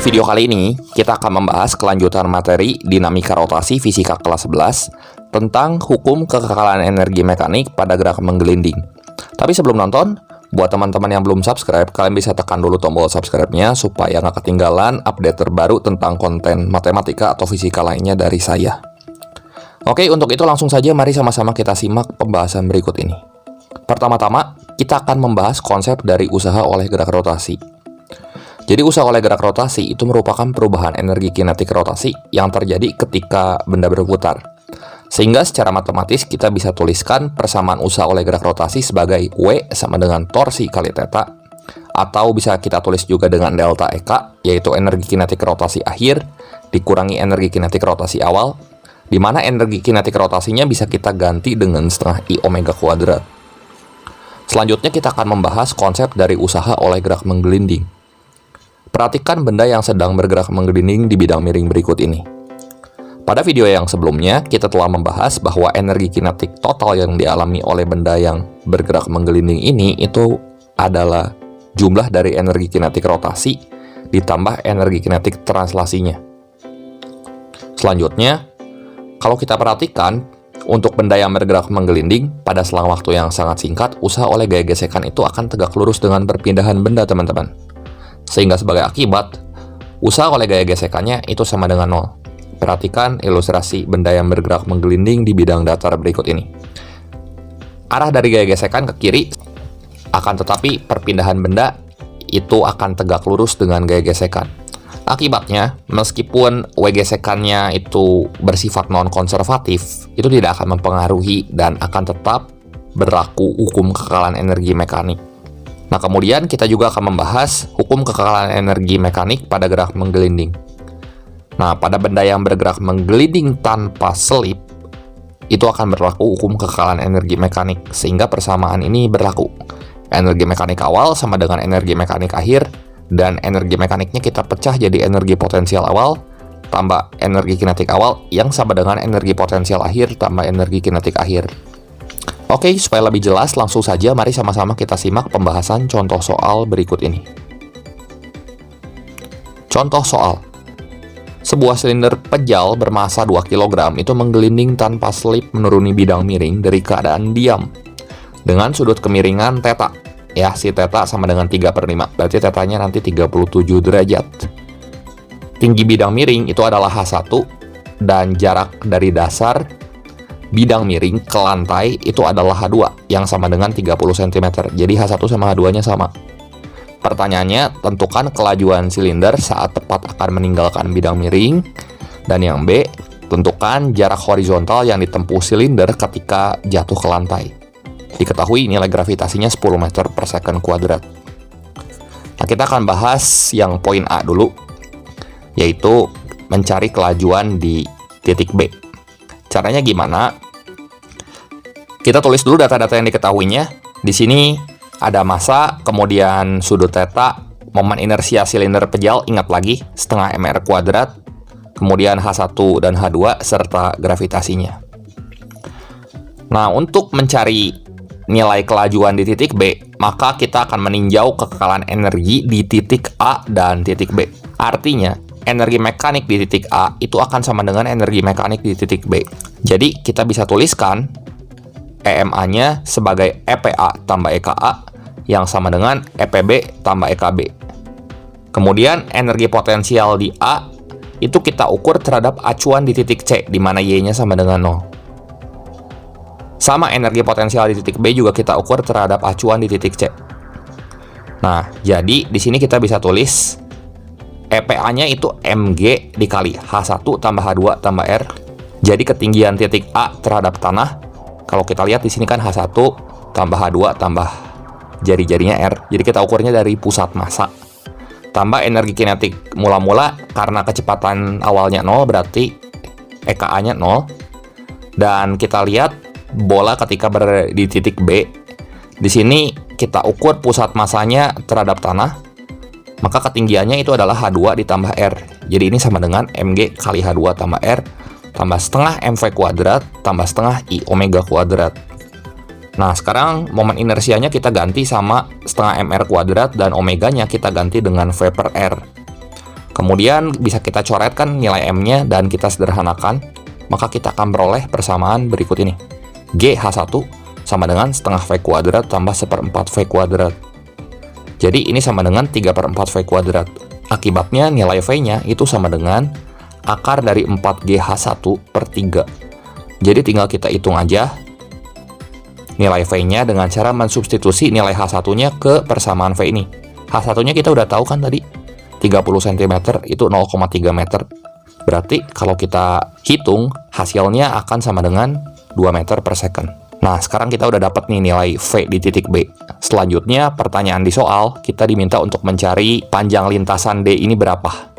Di video kali ini, kita akan membahas kelanjutan materi dinamika rotasi fisika kelas 11 tentang hukum kekekalan energi mekanik pada gerak menggelinding. Tapi sebelum nonton, buat teman-teman yang belum subscribe, kalian bisa tekan dulu tombol subscribe-nya supaya nggak ketinggalan update terbaru tentang konten matematika atau fisika lainnya dari saya. Oke, untuk itu langsung saja mari sama-sama kita simak pembahasan berikut ini. Pertama-tama, kita akan membahas konsep dari usaha oleh gerak rotasi. Jadi usaha oleh gerak rotasi itu merupakan perubahan energi kinetik rotasi yang terjadi ketika benda berputar. Sehingga secara matematis kita bisa tuliskan persamaan usaha oleh gerak rotasi sebagai W sama dengan torsi kali theta, atau bisa kita tulis juga dengan delta EK, yaitu energi kinetik rotasi akhir dikurangi energi kinetik rotasi awal, di mana energi kinetik rotasinya bisa kita ganti dengan setengah I omega kuadrat. Selanjutnya kita akan membahas konsep dari usaha oleh gerak menggelinding. Perhatikan benda yang sedang bergerak menggelinding di bidang miring berikut ini. Pada video yang sebelumnya, kita telah membahas bahwa energi kinetik total yang dialami oleh benda yang bergerak menggelinding ini itu adalah jumlah dari energi kinetik rotasi ditambah energi kinetik translasinya. Selanjutnya, kalau kita perhatikan, untuk benda yang bergerak menggelinding, pada selang waktu yang sangat singkat, usaha oleh gaya gesekan itu akan tegak lurus dengan perpindahan benda, teman-teman. Sehingga sebagai akibat, usaha oleh gaya gesekannya itu sama dengan 0. Perhatikan ilustrasi benda yang bergerak menggelinding di bidang datar berikut ini. Arah dari gaya gesekan ke kiri, akan tetapi perpindahan benda itu akan tegak lurus dengan gaya gesekan. Akibatnya, meskipun W gesekannya itu bersifat non-konservatif, itu tidak akan mempengaruhi dan akan tetap berlaku hukum kekekalan energi mekanik. Nah, kemudian kita juga akan membahas hukum kekekalan energi mekanik pada gerak menggelinding. Nah, pada benda yang bergerak menggelinding tanpa selip, itu akan berlaku hukum kekekalan energi mekanik, sehingga persamaan ini berlaku. Energi mekanik awal sama dengan energi mekanik akhir, dan energi mekaniknya kita pecah jadi energi potensial awal, tambah energi kinetik awal, yang sama dengan energi potensial akhir, tambah energi kinetik akhir. Oke, supaya lebih jelas, langsung saja mari sama-sama kita simak pembahasan contoh soal berikut ini. Contoh soal. Sebuah silinder pejal bermasa 2 kg itu menggelinding tanpa selip menuruni bidang miring dari keadaan diam dengan sudut kemiringan theta. Ya, si theta sama dengan 3/5, berarti tetanya nanti 37 derajat. Tinggi bidang miring itu adalah H1 dan jarak dari dasar bidang miring ke lantai itu adalah H2 yang sama dengan 30 cm. Jadi H1 sama H2-nya sama. Pertanyaannya, tentukan kelajuan silinder saat tepat akan meninggalkan bidang miring. Dan yang B, tentukan jarak horizontal yang ditempuh silinder ketika jatuh ke lantai. Diketahui nilai gravitasinya 10 meter per second kuadrat. Nah, kita akan bahas yang poin A dulu, yaitu mencari kelajuan di titik B. Caranya gimana? Kita tulis dulu data-data yang diketahuinya. Di sini ada massa, kemudian sudut theta, momen inersia silinder pejal, ingat lagi, setengah mr kuadrat, kemudian H1 dan H2, serta gravitasinya. Nah, untuk mencari nilai kelajuan di titik B, maka kita akan meninjau kekekalan energi di titik A dan titik B. Artinya, energi mekanik di titik A itu akan sama dengan energi mekanik di titik B. Jadi, kita bisa tuliskan EMA-nya sebagai EPA tambah EKA yang sama dengan EPB tambah EKB. Kemudian, energi potensial di A itu kita ukur terhadap acuan di titik C, di mana Y-nya sama dengan 0. Sama energi potensial di titik B juga kita ukur terhadap acuan di titik C. Nah, jadi di sini kita bisa tulis EPA-nya itu mg dikali H1 tambah H2 tambah R. Jadi ketinggian titik A terhadap tanah, kalau kita lihat di sini kan H1 tambah H2 tambah jari-jarinya R. Jadi kita ukurnya dari pusat massa. Tambah energi kinetik mula-mula, karena kecepatan awalnya 0 berarti EKA-nya 0. Dan kita lihat bola ketika berada di titik B. Di sini kita ukur pusat massanya terhadap tanah, maka ketinggiannya itu adalah H2 ditambah R. Jadi ini sama dengan mg kali H2 tambah R tambah setengah mv kuadrat tambah setengah I omega kuadrat. Nah, sekarang momen inersianya kita ganti sama setengah mr kuadrat dan omeganya kita ganti dengan V per R. Kemudian bisa kita coretkan nilai M-nya dan kita sederhanakan, maka kita akan beroleh persamaan berikut ini. GH1 sama dengan setengah V kuadrat tambah 1/4 V kuadrat. Jadi ini sama dengan 3/4 V kuadrat. Akibatnya nilai V-nya itu sama dengan akar dari 4GH1 per 3. Jadi tinggal kita hitung aja nilai V-nya dengan cara mensubstitusi nilai H1-nya ke persamaan V ini. H1-nya kita udah tahu kan tadi, 30 cm itu 0,3 meter. Berarti kalau kita hitung, hasilnya akan sama dengan 2 meter per second. Nah, sekarang kita udah dapat nih nilai V di titik B. Selanjutnya, pertanyaan di soal, kita diminta untuk mencari panjang lintasan D ini berapa.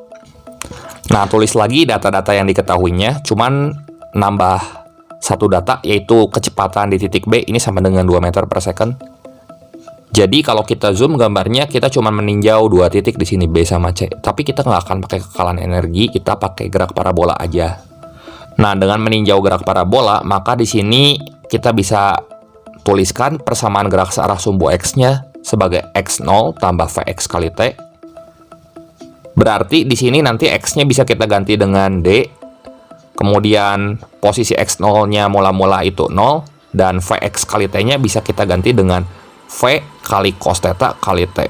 Nah, tulis lagi data-data yang diketahuinya, cuman nambah satu data, yaitu kecepatan di titik B ini sama dengan 2 meter per second. Jadi kalau kita zoom gambarnya, kita cuma meninjau dua titik di sini, B sama C. Tapi kita nggak akan pakai kekalan energi, kita pakai gerak parabola aja. Nah, dengan meninjau gerak parabola, maka di sini kita bisa tuliskan persamaan gerak searah sumbu X-nya sebagai X0 tambah Vx kali T. Berarti di sini nanti X-nya bisa kita ganti dengan D. Kemudian posisi X0-nya mula-mula itu 0, dan Vx kali T-nya bisa kita ganti dengan V kali cos theta kali T.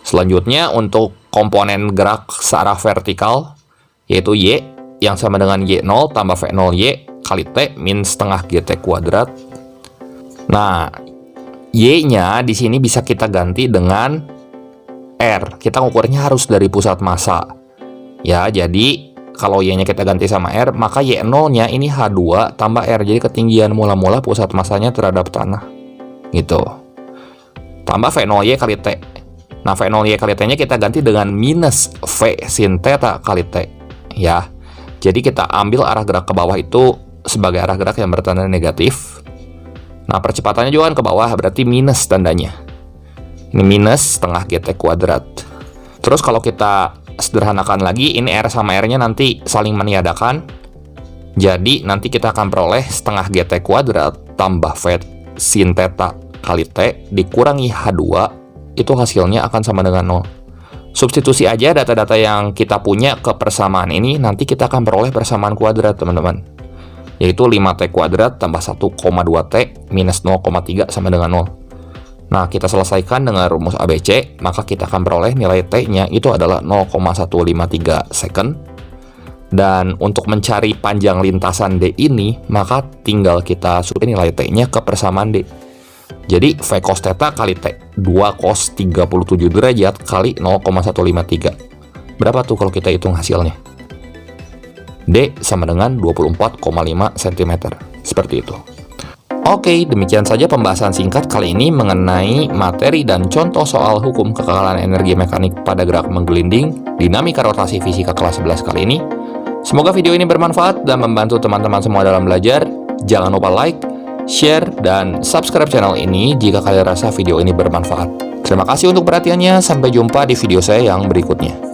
Selanjutnya untuk komponen gerak searah vertikal, yaitu Y, yang sama dengan Y0 tambah V0Y kali T min setengah GT kuadrat. Nah, Y-nya di sini bisa kita ganti dengan R. Kita ngukurnya harus dari pusat massa. Ya, jadi kalau Y-nya kita ganti sama R, maka Y0-nya ini H2 tambah R. Jadi ketinggian mula-mula pusat massanya terhadap tanah. Gitu. Tambah V0Y kali T. Nah, V0Y kali T-nya kita ganti dengan minus V sin theta kali T. Ya. Jadi kita ambil arah gerak ke bawah itu sebagai arah gerak yang bertanda negatif. Nah, percepatannya juga kan ke bawah, berarti minus tandanya. Ini minus setengah GT kuadrat. Terus kalau kita sederhanakan lagi, ini R sama R-nya nanti saling meniadakan. Jadi nanti kita akan peroleh setengah GT kuadrat tambah V sin theta kali T dikurangi H2, itu hasilnya akan sama dengan 0. Substitusi aja data-data yang kita punya ke persamaan ini, nanti kita akan peroleh persamaan kuadrat, teman-teman. Yaitu 5T kuadrat tambah 1,2T minus 0,3 sama dengan 0. Nah, kita selesaikan dengan rumus ABC, maka kita akan peroleh nilai T-nya itu adalah 0,153 second. Dan untuk mencari panjang lintasan D ini, maka tinggal kita substitusi nilai T-nya ke persamaan D. Jadi, V cos theta kali T, 2 cos 37 derajat kali 0,153. Berapa tuh kalau kita hitung hasilnya? D sama dengan 24,5 cm. Seperti itu. Oke, demikian saja pembahasan singkat kali ini mengenai materi dan contoh soal hukum kekekalan energi mekanik pada gerak menggelinding, dinamika rotasi fisika kelas 11 kali ini. Semoga video ini bermanfaat dan membantu teman-teman semua dalam belajar. Jangan lupa like, share, dan subscribe channel ini jika kalian rasa video ini bermanfaat. Terima kasih untuk perhatiannya, sampai jumpa di video saya yang berikutnya.